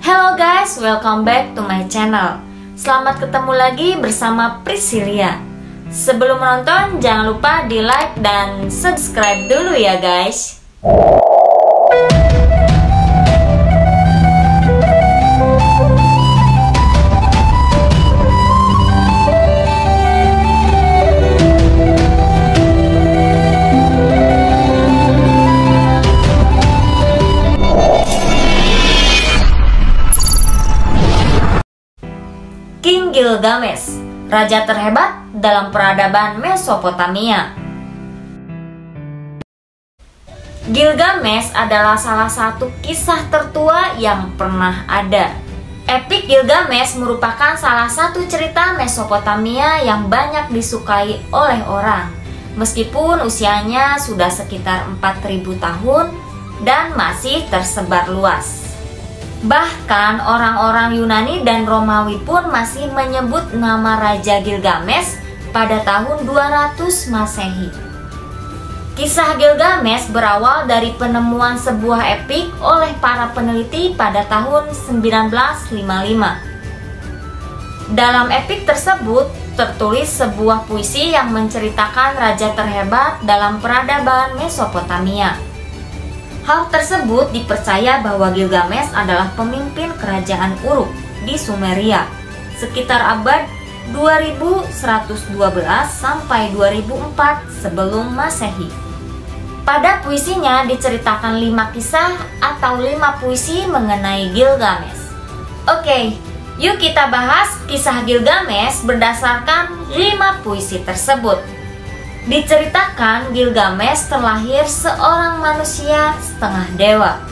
Hello guys, welcome back to my channel. Selamat ketemu lagi bersama Priscilia. Sebelum menonton, jangan lupa di like dan subscribe dulu ya guys. King Gilgamesh, raja terhebat dalam peradaban Mesopotamia. Gilgamesh adalah salah satu kisah tertua yang pernah ada. Epik Gilgamesh merupakan salah satu cerita Mesopotamia yang banyak disukai oleh orang. Meskipun usianya sudah sekitar 4000 tahun dan masih tersebar luas. Bahkan orang-orang Yunani dan Romawi pun masih menyebut nama Raja Gilgamesh pada tahun 200 Masehi. Kisah Gilgamesh berawal dari penemuan sebuah epik oleh para peneliti pada tahun 1955. Dalam epik tersebut tertulis sebuah puisi yang menceritakan raja terhebat dalam peradaban Mesopotamia. Hal tersebut dipercaya bahwa Gilgamesh adalah pemimpin kerajaan Uruk di Sumeria sekitar abad 2112 sampai 2004 sebelum Masehi. Pada puisinya diceritakan 5 kisah atau 5 puisi mengenai Gilgamesh. Oke, yuk kita bahas kisah Gilgamesh berdasarkan 5 puisi tersebut. Diceritakan Gilgamesh terlahir seorang manusia setengah dewa.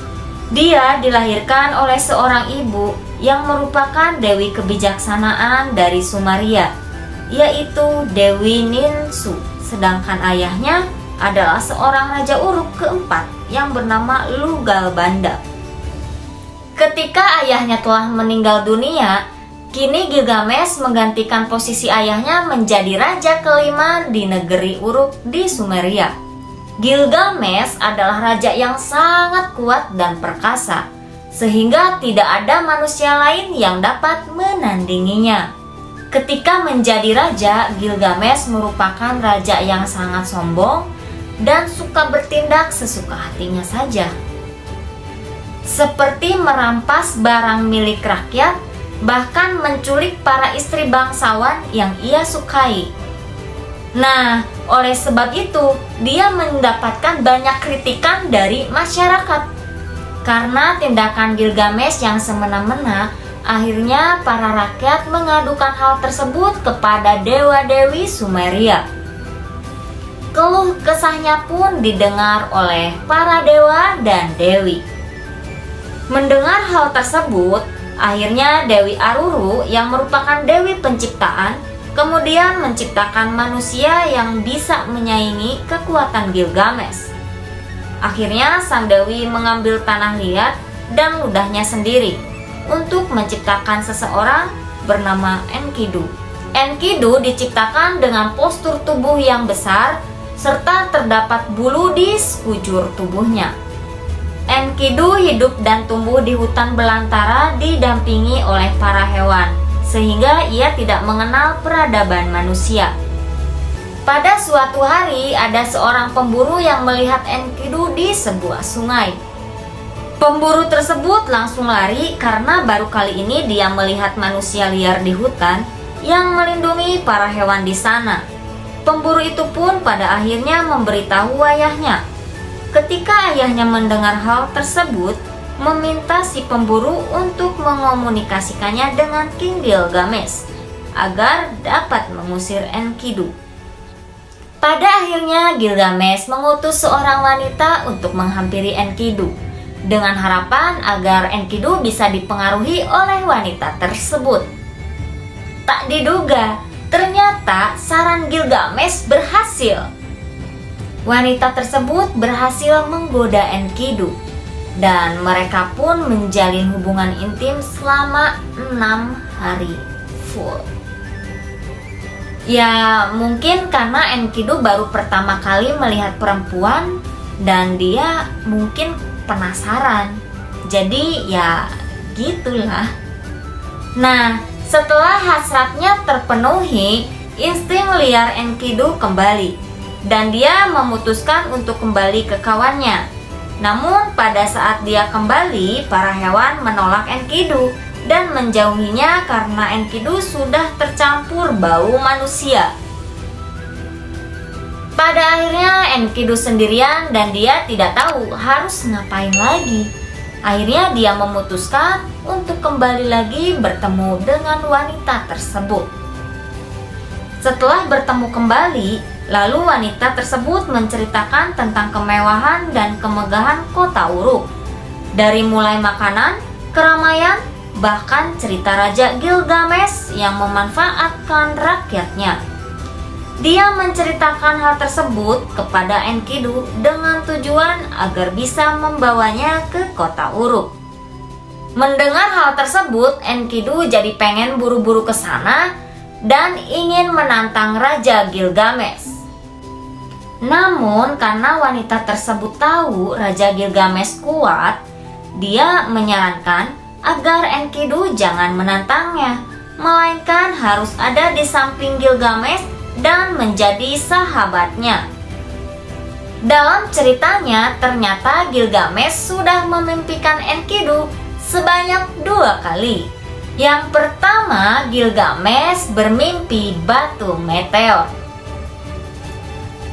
Dia dilahirkan oleh seorang ibu yang merupakan dewi kebijaksanaan dari Sumeria, yaitu Dewi Ninsu. Sedangkan ayahnya adalah seorang raja Uruk keempat yang bernama Lugalbanda. Ketika ayahnya telah meninggal dunia, kini Gilgamesh menggantikan posisi ayahnya menjadi raja kelima di negeri Uruk di Sumeria. Gilgamesh adalah raja yang sangat kuat dan perkasa, sehingga tidak ada manusia lain yang dapat menandinginya. Ketika menjadi raja, Gilgamesh merupakan raja yang sangat sombong dan suka bertindak sesuka hatinya saja. Seperti merampas barang milik rakyat, bahkan menculik para istri bangsawan yang ia sukai. Nah, oleh sebab itu, dia mendapatkan banyak kritikan dari masyarakat. Karena tindakan Gilgamesh yang semena-mena, akhirnya para rakyat mengadukan hal tersebut kepada dewa-dewi Sumeria. Keluh kesahnya pun didengar oleh para dewa dan dewi. Mendengar hal tersebut, akhirnya Dewi Aruru yang merupakan Dewi Penciptaan kemudian menciptakan manusia yang bisa menyaingi kekuatan Gilgamesh. Akhirnya sang Dewi mengambil tanah liat dan ludahnya sendiri untuk menciptakan seseorang bernama Enkidu. Enkidu diciptakan dengan postur tubuh yang besar serta terdapat bulu di sekujur tubuhnya. Enkidu hidup dan tumbuh di hutan belantara didampingi oleh para hewan, sehingga ia tidak mengenal peradaban manusia. Pada suatu hari ada seorang pemburu yang melihat Enkidu di sebuah sungai. Pemburu tersebut langsung lari karena baru kali ini dia melihat manusia liar di hutan yang melindungi para hewan di sana. Pemburu itu pun pada akhirnya memberitahu ayahnya. Ketika ayahnya mendengar hal tersebut, meminta si pemburu untuk mengomunikasikannya dengan King Gilgamesh agar dapat mengusir Enkidu. Pada akhirnya Gilgamesh mengutus seorang wanita untuk menghampiri Enkidu dengan harapan agar Enkidu bisa dipengaruhi oleh wanita tersebut. Tak diduga, ternyata saran Gilgamesh berhasil. Wanita tersebut berhasil menggoda Enkidu dan mereka pun menjalin hubungan intim selama 6 hari full. Ya mungkin karena Enkidu baru pertama kali melihat perempuan dan dia mungkin penasaran. Jadi ya gitulah. Nah, setelah hasratnya terpenuhi, insting liar Enkidu kembali, dan dia memutuskan untuk kembali ke kawannya. Namun pada saat dia kembali, para hewan menolak Enkidu dan menjauhinya karena Enkidu sudah tercampur bau manusia. Pada akhirnya Enkidu sendirian dan dia tidak tahu harus ngapain lagi. Akhirnya dia memutuskan untuk kembali lagi bertemu dengan wanita tersebut. Setelah bertemu kembali, lalu wanita tersebut menceritakan tentang kemewahan dan kemegahan kota Uruk. Dari mulai makanan, keramaian, bahkan cerita Raja Gilgamesh yang memanfaatkan rakyatnya. Dia menceritakan hal tersebut kepada Enkidu dengan tujuan agar bisa membawanya ke kota Uruk. Mendengar hal tersebut, Enkidu jadi pengen buru-buru ke sana dan ingin menantang Raja Gilgamesh. Namun karena wanita tersebut tahu Raja Gilgamesh kuat, dia menyarankan agar Enkidu jangan menantangnya, melainkan harus ada di samping Gilgamesh dan menjadi sahabatnya. Dalam ceritanya, ternyata Gilgamesh sudah memimpikan Enkidu sebanyak 2 kali. Yang pertama, Gilgamesh bermimpi batu meteor.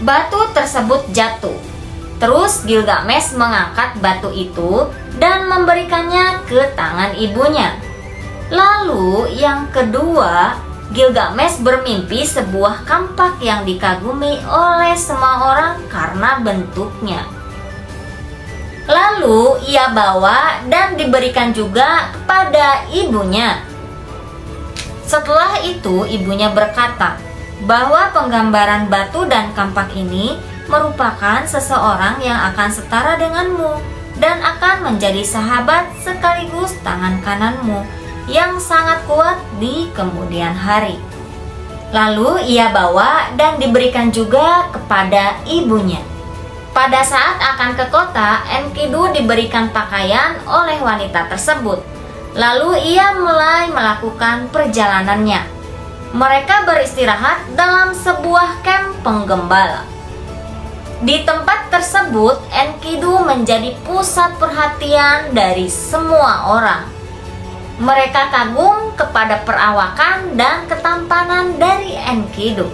Batu tersebut jatuh. Terus Gilgamesh mengangkat batu itu dan memberikannya ke tangan ibunya. Lalu yang kedua, Gilgamesh bermimpi sebuah kampak yang dikagumi oleh semua orang karena bentuknya. Lalu ia bawa dan diberikan juga kepada ibunya. Setelah itu ibunya berkata bahwa penggambaran batu dan kampak ini merupakan seseorang yang akan setara denganmu dan akan menjadi sahabat sekaligus tangan kananmu yang sangat kuat di kemudian hari. Lalu ia bawa dan diberikan juga kepada ibunya. Pada saat akan ke kota, Enkidu diberikan pakaian oleh wanita tersebut. Lalu ia mulai melakukan perjalanannya. Mereka beristirahat dalam sebuah kamp penggembala. Di tempat tersebut, Enkidu menjadi pusat perhatian dari semua orang. Mereka kagum kepada perawakan dan ketampanan dari Enkidu.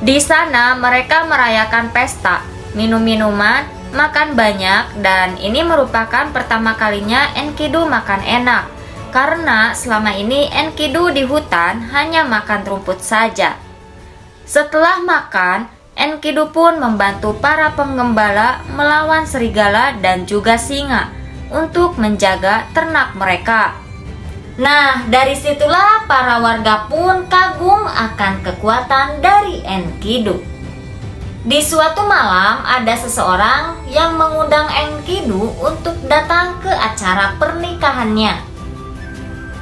Di sana mereka merayakan pesta, minum minuman, makan banyak, dan ini merupakan pertama kalinya Enkidu makan enak. Karena selama ini Enkidu di hutan hanya makan rumput saja. Setelah makan, Enkidu pun membantu para penggembala melawan serigala dan juga singa untuk menjaga ternak mereka. Nah, dari situlah para warga pun kagum akan kekuatan dari Enkidu. Di suatu malam ada seseorang yang mengundang Enkidu untuk datang ke acara pernikahannya.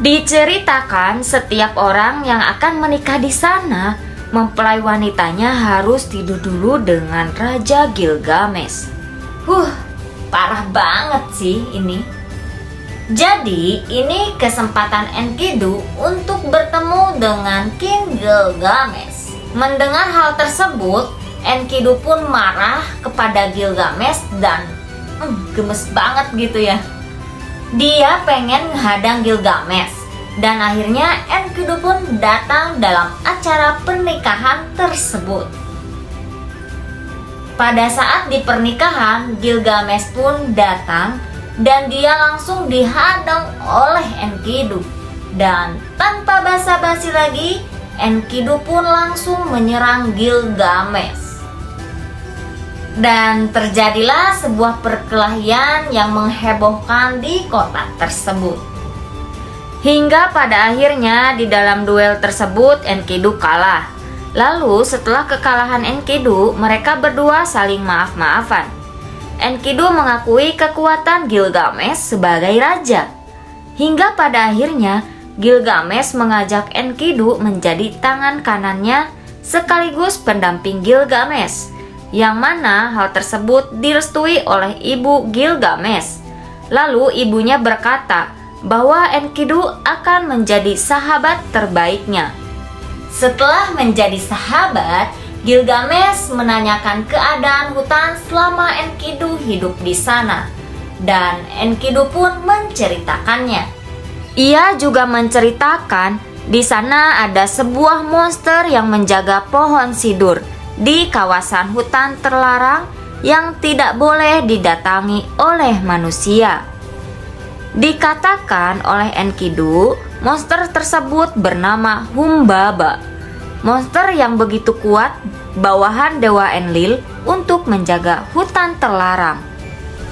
Diceritakan setiap orang yang akan menikah di sana, mempelai wanitanya harus tidur dulu dengan Raja Gilgamesh. Parah banget sih ini. Jadi ini kesempatan Enkidu untuk bertemu dengan King Gilgamesh. Mendengar hal tersebut, Enkidu pun marah kepada Gilgamesh dan gemes banget gitu ya. Dia pengen menghadang Gilgamesh dan akhirnya Enkidu pun datang dalam acara pernikahan tersebut. Pada saat di pernikahan, Gilgamesh pun datang dan dia langsung dihadang oleh Enkidu. Dan tanpa basa-basi lagi, Enkidu pun langsung menyerang Gilgamesh. Dan terjadilah sebuah perkelahian yang menghebohkan di kota tersebut. Hingga pada akhirnya di dalam duel tersebut Enkidu kalah. Lalu setelah kekalahan Enkidu, mereka berdua saling maaf-maafan. Enkidu mengakui kekuatan Gilgamesh sebagai raja. Hingga pada akhirnya Gilgamesh mengajak Enkidu menjadi tangan kanannya sekaligus pendamping Gilgamesh, yang mana hal tersebut direstui oleh ibu Gilgamesh. Lalu ibunya berkata bahwa Enkidu akan menjadi sahabat terbaiknya. Setelah menjadi sahabat, Gilgamesh menanyakan keadaan hutan selama Enkidu hidup di sana, dan Enkidu pun menceritakannya. Ia juga menceritakan di sana ada sebuah monster yang menjaga pohon sidur di kawasan hutan terlarang yang tidak boleh didatangi oleh manusia. Dikatakan oleh Enkidu, monster tersebut bernama Humbaba. Monster yang begitu kuat bawahan Dewa Enlil untuk menjaga hutan terlarang.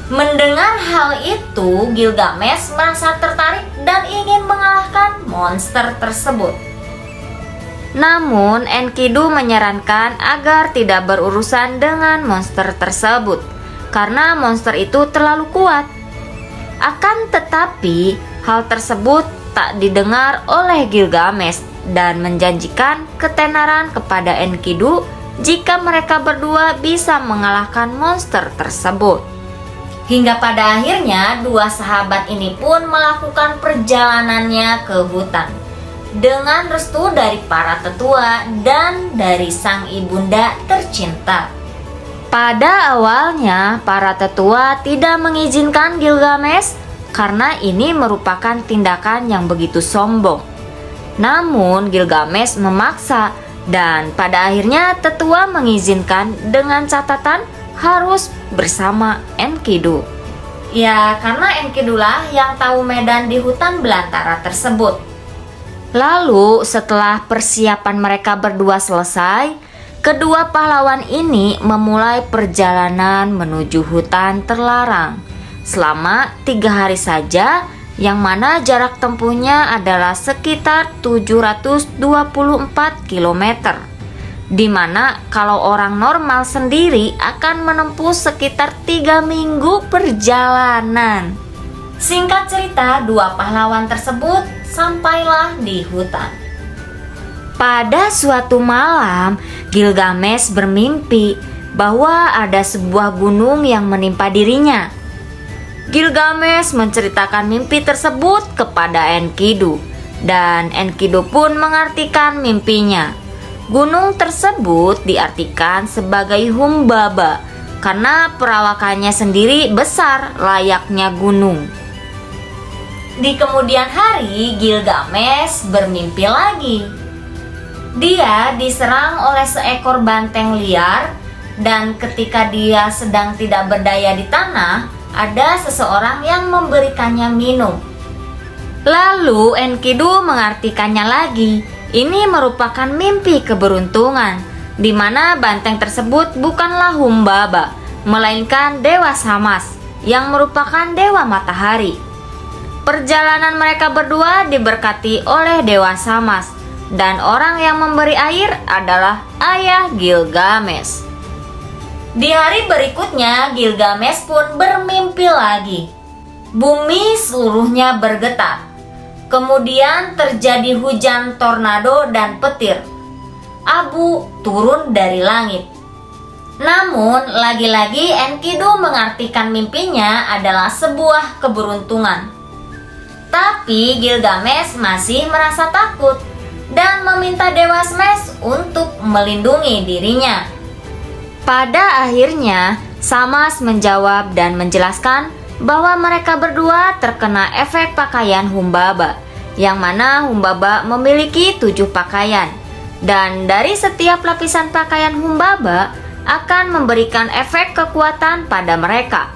Mendengar hal itu, Gilgamesh merasa tertarik dan ingin mengalahkan monster tersebut. Namun, Enkidu menyarankan agar tidak berurusan dengan monster tersebut karena monster itu terlalu kuat. Akan tetapi, hal tersebut tak didengar oleh Gilgamesh dan menjanjikan ketenaran kepada Enkidu jika mereka berdua bisa mengalahkan monster tersebut. Hingga pada akhirnya dua sahabat ini pun melakukan perjalanannya ke hutan dengan restu dari para tetua dan dari sang ibunda tercinta. Pada awalnya, para tetua tidak mengizinkan Gilgamesh karena ini merupakan tindakan yang begitu sombong. Namun Gilgamesh memaksa dan pada akhirnya tetua mengizinkan dengan catatan harus bersama Enkidu. Ya, karena Enkidulah yang tahu medan di hutan belantara tersebut. Lalu setelah persiapan mereka berdua selesai, kedua pahlawan ini memulai perjalanan menuju hutan terlarang selama 3 hari saja, yang mana jarak tempuhnya adalah sekitar 724 km, di mana kalau orang normal sendiri akan menempuh sekitar 3 minggu perjalanan. Singkat cerita, dua pahlawan tersebut sampailah di hutan. Pada suatu malam, Gilgamesh bermimpi bahwa ada sebuah gunung yang menimpa dirinya. Gilgamesh menceritakan mimpi tersebut kepada Enkidu, dan Enkidu pun mengartikan mimpinya. Gunung tersebut diartikan sebagai Humbaba karena perawakannya sendiri besar layaknya gunung. Di kemudian hari, Gilgamesh bermimpi lagi. Dia diserang oleh seekor banteng liar, dan ketika dia sedang tidak berdaya di tanah, ada seseorang yang memberikannya minum. Lalu Enkidu mengartikannya lagi. Ini merupakan mimpi keberuntungan, di mana banteng tersebut bukanlah Humbaba, melainkan Dewa Samas, yang merupakan dewa matahari. Perjalanan mereka berdua diberkati oleh Dewa Samas, dan orang yang memberi air adalah ayah Gilgamesh. Di hari berikutnya, Gilgamesh pun bermimpi lagi. Bumi seluruhnya bergetar. Kemudian terjadi hujan tornado dan petir. Abu turun dari langit. Namun, lagi-lagi Enkidu mengartikan mimpinya adalah sebuah keberuntungan. Tapi Gilgamesh masih merasa takut dan meminta Dewa Samas untuk melindungi dirinya. Pada akhirnya, Samas menjawab dan menjelaskan bahwa mereka berdua terkena efek pakaian Humbaba, yang mana Humbaba memiliki 7 pakaian, dan dari setiap lapisan pakaian Humbaba akan memberikan efek kekuatan pada mereka.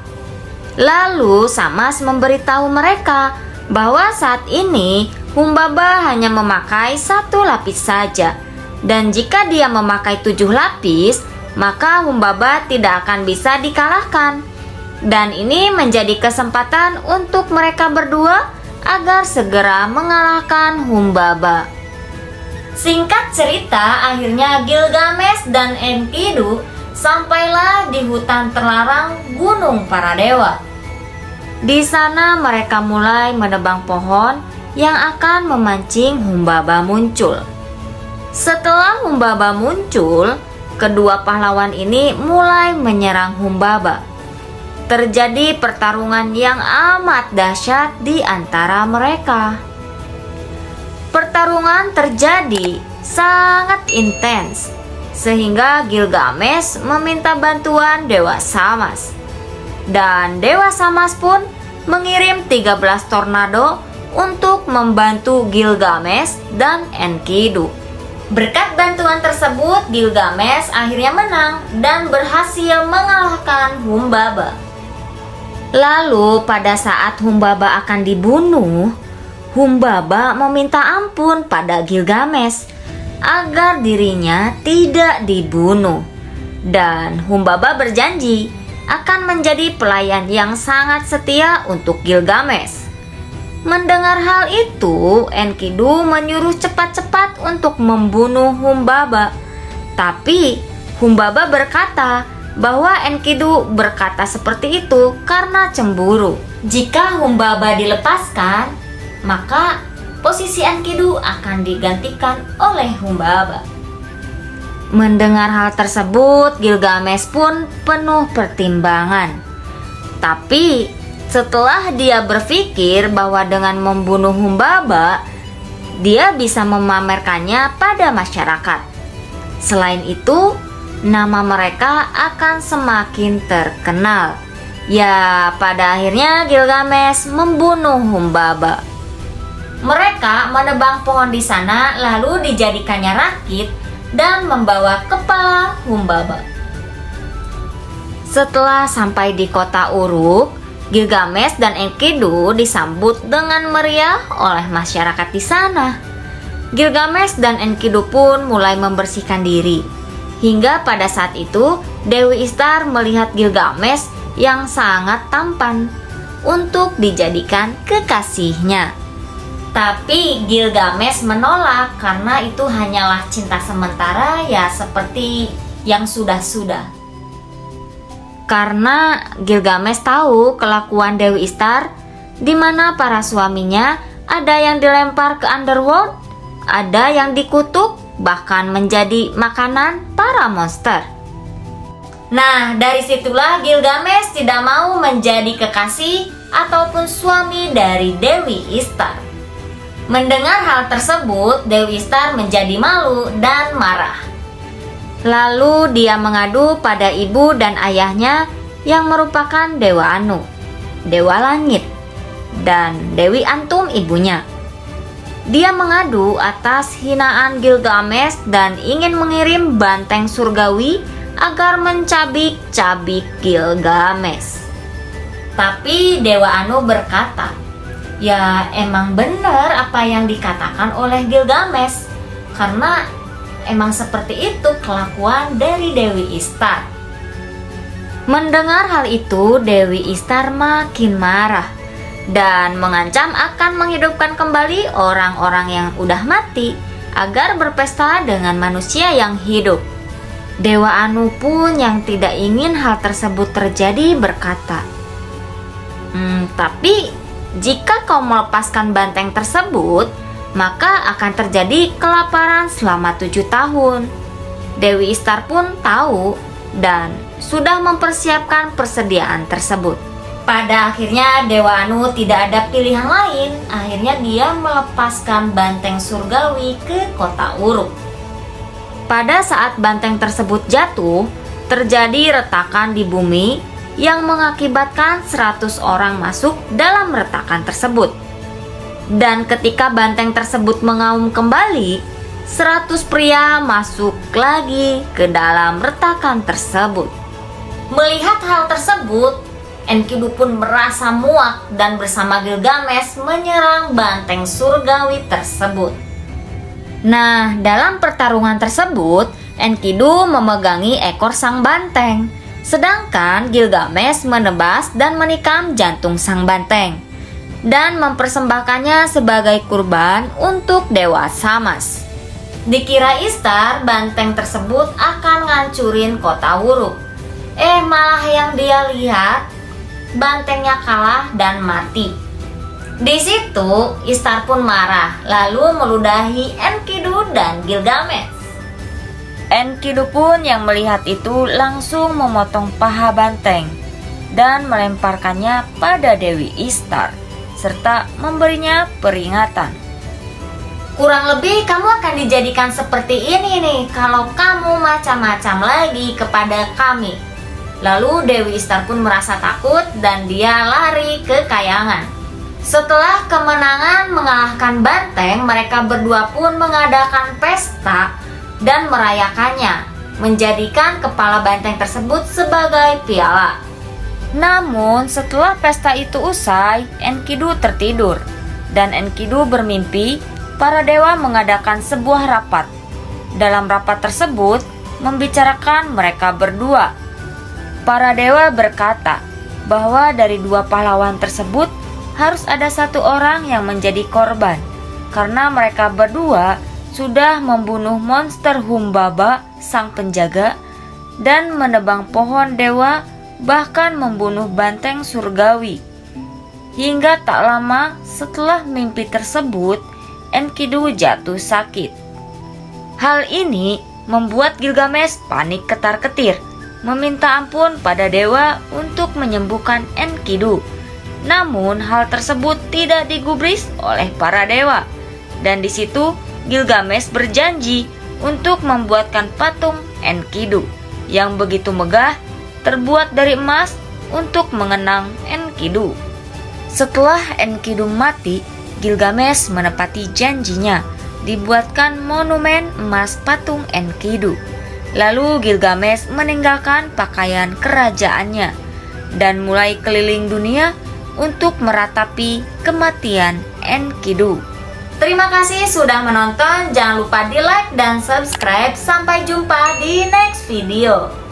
Lalu Samas memberitahu mereka bahwa saat ini Humbaba hanya memakai 1 lapis saja, dan jika dia memakai 7 lapis, maka Humbaba tidak akan bisa dikalahkan. Dan ini menjadi kesempatan untuk mereka berdua agar segera mengalahkan Humbaba. Singkat cerita, akhirnya Gilgamesh dan Enkidu sampailah di hutan terlarang Gunung Para Dewa. Di sana mereka mulai menebang pohon yang akan memancing Humbaba muncul. Setelah Humbaba muncul, kedua pahlawan ini mulai menyerang Humbaba. terjadi pertarungan yang amat dahsyat di antara mereka. Pertarungan terjadi sangat intens, sehingga Gilgamesh meminta bantuan Dewa Samas. Dan Dewa Samas pun mengirim 13 tornado untuk membantu Gilgamesh dan Enkidu. Berkat bantuan tersebut, Gilgamesh akhirnya menang dan berhasil mengalahkan Humbaba. Lalu pada saat Humbaba akan dibunuh, Humbaba meminta ampun pada Gilgamesh agar dirinya tidak dibunuh. Dan Humbaba berjanji akan menjadi pelayan yang sangat setia untuk Gilgamesh. Mendengar hal itu, Enkidu menyuruh cepat-cepat untuk membunuh Humbaba. Tapi Humbaba berkata bahwa Enkidu berkata seperti itu karena cemburu. Jika Humbaba dilepaskan, maka posisi Enkidu akan digantikan oleh Humbaba. Mendengar hal tersebut, Gilgamesh pun penuh pertimbangan. Tapi setelah dia berpikir bahwa dengan membunuh Humbaba, dia bisa memamerkannya pada masyarakat. Selain itu, nama mereka akan semakin terkenal. Ya, pada akhirnya Gilgamesh membunuh Humbaba. Mereka menebang pohon di sana, lalu dijadikannya rakit dan membawa kepala Humbaba. Setelah sampai di kota Uruk, Gilgamesh dan Enkidu disambut dengan meriah oleh masyarakat di sana. Gilgamesh dan Enkidu pun mulai membersihkan diri. Hingga pada saat itu, Dewi Ishtar melihat Gilgamesh yang sangat tampan untuk dijadikan kekasihnya. Tapi Gilgamesh menolak karena itu hanyalah cinta sementara, ya seperti yang sudah-sudah. Karena Gilgamesh tahu kelakuan Dewi Ishtar, di mana para suaminya ada yang dilempar ke underworld, ada yang dikutuk, bahkan menjadi makanan para monster. Nah, dari situlah Gilgamesh tidak mau menjadi kekasih ataupun suami dari Dewi Ishtar. Mendengar hal tersebut, Dewi Ishtar menjadi malu dan marah. Lalu dia mengadu pada ibu dan ayahnya yang merupakan Dewa Anu, Dewa Langit, dan Dewi Antum ibunya. Dia mengadu atas hinaan Gilgamesh dan ingin mengirim banteng surgawi agar mencabik-cabik Gilgamesh. Tapi Dewa Anu berkata, ya emang benar apa yang dikatakan oleh Gilgamesh, karena emang seperti itu kelakuan dari Dewi Ishtar. Mendengar hal itu, Dewi Ishtar makin marah dan mengancam akan menghidupkan kembali orang-orang yang udah mati agar berpesta dengan manusia yang hidup. Dewa Anu pun yang tidak ingin hal tersebut terjadi berkata, tapi jika kau melepaskan banteng tersebut, maka akan terjadi kelaparan selama 7 tahun. Dewi Ishtar pun tahu dan sudah mempersiapkan persediaan tersebut. Pada akhirnya Dewa Anu tidak ada pilihan lain. Akhirnya dia melepaskan banteng surgawi ke kota Uruk. Pada saat banteng tersebut jatuh, terjadi retakan di bumi yang mengakibatkan 100 orang masuk dalam retakan tersebut. Dan ketika banteng tersebut mengaum kembali, 100 pria masuk lagi ke dalam retakan tersebut. Melihat hal tersebut, Enkidu pun merasa muak dan bersama Gilgamesh menyerang banteng surgawi tersebut. Nah, dalam pertarungan tersebut, Enkidu memegangi ekor sang banteng, sedangkan Gilgamesh menebas dan menikam jantung sang banteng dan mempersembahkannya sebagai kurban untuk Dewa Samas. Dikira Ishtar banteng tersebut akan ngancurin kota Uruk. Malah yang dia lihat, bantengnya kalah dan mati. Di situ Ishtar pun marah, lalu meludahi Enkidu dan Gilgamesh. Enkidu pun yang melihat itu langsung memotong paha banteng dan melemparkannya pada Dewi Ishtar, serta memberinya peringatan. Kurang lebih kamu akan dijadikan seperti ini nih kalau kamu macam-macam lagi kepada kami. Lalu Dewi Ishtar pun merasa takut dan dia lari ke kayangan. Setelah kemenangan mengalahkan banteng, mereka berdua pun mengadakan pesta dan merayakannya, menjadikan kepala banteng tersebut sebagai piala. Namun setelah pesta itu usai, Enkidu tertidur dan Enkidu bermimpi para dewa mengadakan sebuah rapat. Dalam rapat tersebut membicarakan mereka berdua. Para dewa berkata bahwa dari dua pahlawan tersebut harus ada satu orang yang menjadi korban, karena mereka berdua sudah membunuh monster Humbaba sang penjaga dan menebang pohon dewa, bahkan membunuh banteng surgawi. Hingga tak lama setelah mimpi tersebut, Enkidu jatuh sakit. Hal ini membuat Gilgamesh panik ketar-ketir, meminta ampun pada dewa untuk menyembuhkan Enkidu. Namun hal tersebut tidak digubris oleh para dewa, dan di situ Gilgamesh berjanji untuk membuatkan patung Enkidu yang begitu megah, terbuat dari emas untuk mengenang Enkidu. Setelah Enkidu mati, Gilgamesh menepati janjinya, dibuatkan monumen emas patung Enkidu. Lalu Gilgamesh meninggalkan pakaian kerajaannya dan mulai keliling dunia untuk meratapi kematian Enkidu. Terima kasih sudah menonton, jangan lupa di like dan subscribe. Sampai jumpa di next video.